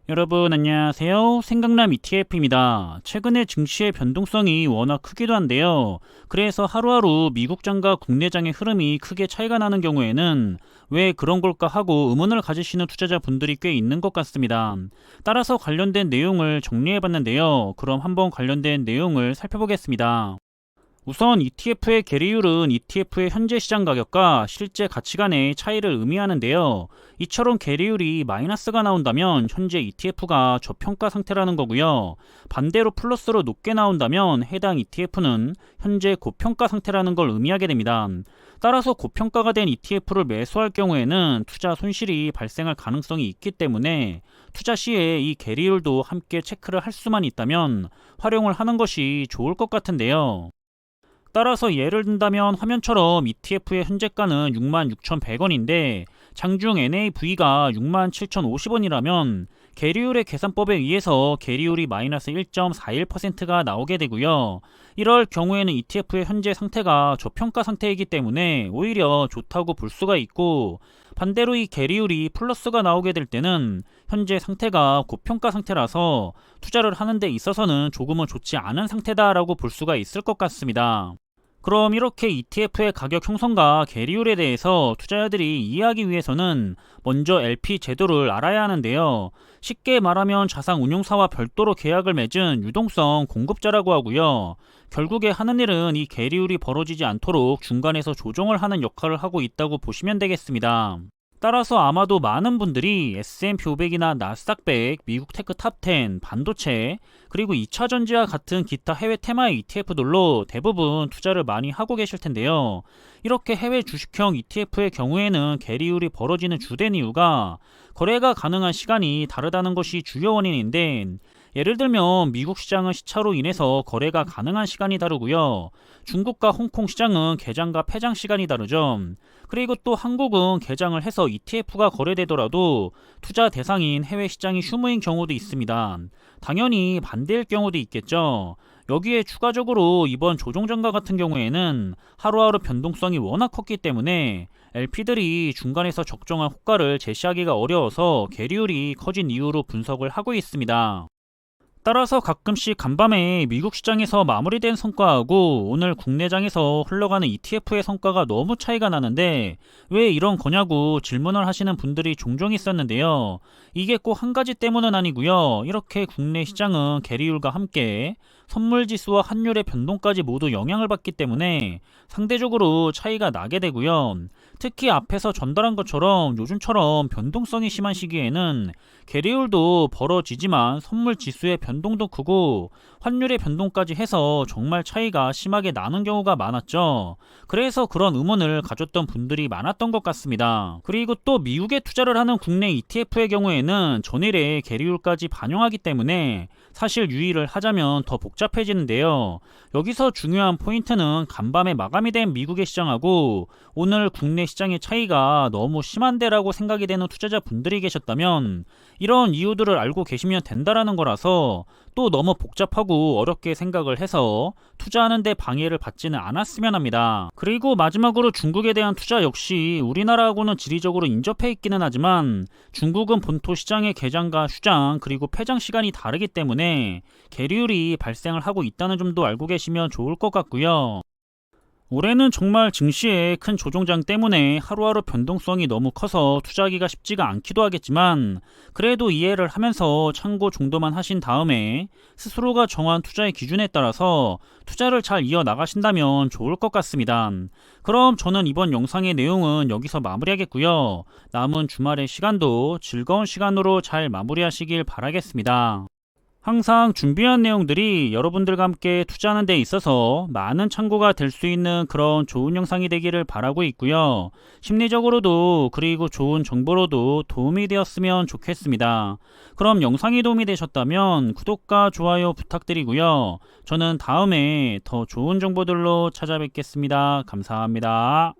여러분 안녕하세요. 생강남 ETF입니다. 최근에 증시의 변동성이 워낙 크기도 한데요. 그래서 하루하루 미국장과 국내장의 흐름이 크게 차이가 나는 경우에는 왜 그런 걸까 하고 의문을 가지시는 투자자분들이 꽤 있는 것 같습니다. 따라서 관련된 내용을 정리해봤는데요. 그럼 한번 관련된 내용을 살펴보겠습니다. 우선 ETF의 계리율은 ETF의 현재 시장 가격과 실제 가치 간의 차이를 의미하는데요. 이처럼 계리율이 마이너스가 나온다면 현재 ETF가 저평가 상태라는 거고요. 반대로 플러스로 높게 나온다면 해당 ETF는 현재 고평가 상태라는 걸 의미하게 됩니다. 따라서 고평가가 된 ETF를 매수할 경우에는 투자 손실이 발생할 가능성이 있기 때문에 투자 시에 이 계리율도 함께 체크를 할 수만 있다면 활용을 하는 것이 좋을 것 같은데요. 따라서 예를 든다면 화면처럼 ETF의 현재가는 66,100원인데 장중 NAV가 67,050원이라면 계리율의 계산법에 의해서 계리율이 마이너스 1.41%가 나오게 되고요. 이럴 경우에는 ETF의 현재 상태가 저평가 상태이기 때문에 오히려 좋다고 볼 수가 있고, 반대로 이 계리율이 플러스가 나오게 될 때는 현재 상태가 고평가 상태라서 투자를 하는 데 있어서는 조금은 좋지 않은 상태다라고 볼 수가 있을 것 같습니다. 그럼 이렇게 ETF의 가격 형성과 계리율에 대해서 투자자들이 이해하기 위해서는 먼저 LP 제도를 알아야 하는데요. 쉽게 말하면 자산운용사와 별도로 계약을 맺은 유동성 공급자라고 하고요. 결국에 하는 일은 이 계리율이 벌어지지 않도록 중간에서 조정을 하는 역할을 하고 있다고 보시면 되겠습니다. 따라서 아마도 많은 분들이 S&P 500이나 나스닥 100, 미국 테크 탑10, 반도체, 그리고 2차전지와 같은 기타 해외 테마의 ETF들로 대부분 투자를 많이 하고 계실 텐데요. 이렇게 해외 주식형 ETF의 경우에는 계리율이 벌어지는 주된 이유가 거래가 가능한 시간이 다르다는 것이 주요 원인인데, 예를 들면 미국 시장은 시차로 인해서 거래가 가능한 시간이 다르고요. 중국과 홍콩 시장은 개장과 폐장 시간이 다르죠. 그리고 또 한국은 개장을 해서 ETF가 거래되더라도 투자 대상인 해외 시장이 휴무인 경우도 있습니다. 당연히 반대일 경우도 있겠죠. 여기에 추가적으로 이번 조정장과 같은 경우에는 하루하루 변동성이 워낙 컸기 때문에 LP들이 중간에서 적정한 호가를 제시하기가 어려워서 계리율이 커진 이유로 분석을 하고 있습니다. 따라서 가끔씩 간밤에 미국 시장에서 마무리된 성과하고 오늘 국내장에서 흘러가는 ETF의 성과가 너무 차이가 나는데 왜 이런 거냐고 질문을 하시는 분들이 종종 있었는데요. 이게 꼭 한 가지 때문은 아니고요. 이렇게 국내 시장은 계리율과 함께 선물지수와 환율의 변동까지 모두 영향을 받기 때문에 상대적으로 차이가 나게 되고요. 특히 앞에서 전달한 것처럼 요즘처럼 변동성이 심한 시기에는 계리율도 벌어지지만 선물지수의 변동도 크고 환율의 변동까지 해서 정말 차이가 심하게 나는 경우가 많았죠. 그래서 그런 의문을 가졌던 분들이 많았던 것 같습니다. 그리고 또 미국에 투자를 하는 국내 ETF의 경우에는 전일의 계리율까지 반영하기 때문에 사실 유의를 하자면 더 복잡해지는데요. 여기서 중요한 포인트는 간밤에 마감이 된 미국의 시장하고 오늘 국내 시장의 차이가 너무 심한데라고 생각이 되는 투자자분들이 계셨다면 이런 이유들을 알고 계시면 된다라는 거라서 또 너무 복잡하고 어렵게 생각을 해서 투자하는 데 방해를 받지는 않았으면 합니다. 그리고 마지막으로 중국에 대한 투자 역시 우리나라하고는 지리적으로 인접해 있기는 하지만 중국은 본토 시장의 개장과 휴장 그리고 폐장 시간이 다르기 때문에 계리율이 발생을 하고 있다는 점도 알고 계시면 좋을 것 같고요. 올해는 정말 증시의 큰 조정장 때문에 하루하루 변동성이 너무 커서 투자하기가 쉽지가 않기도 하겠지만 그래도 이해를 하면서 참고 정도만 하신 다음에 스스로가 정한 투자의 기준에 따라서 투자를 잘 이어나가신다면 좋을 것 같습니다. 그럼 저는 이번 영상의 내용은 여기서 마무리하겠고요. 남은 주말의 시간도 즐거운 시간으로 잘 마무리하시길 바라겠습니다. 항상 준비한 내용들이 여러분들과 함께 투자하는 데 있어서 많은 참고가 될 수 있는 그런 좋은 영상이 되기를 바라고 있고요. 심리적으로도 그리고 좋은 정보로도 도움이 되었으면 좋겠습니다. 그럼 영상이 도움이 되셨다면 구독과 좋아요 부탁드리고요. 저는 다음에 더 좋은 정보들로 찾아뵙겠습니다. 감사합니다.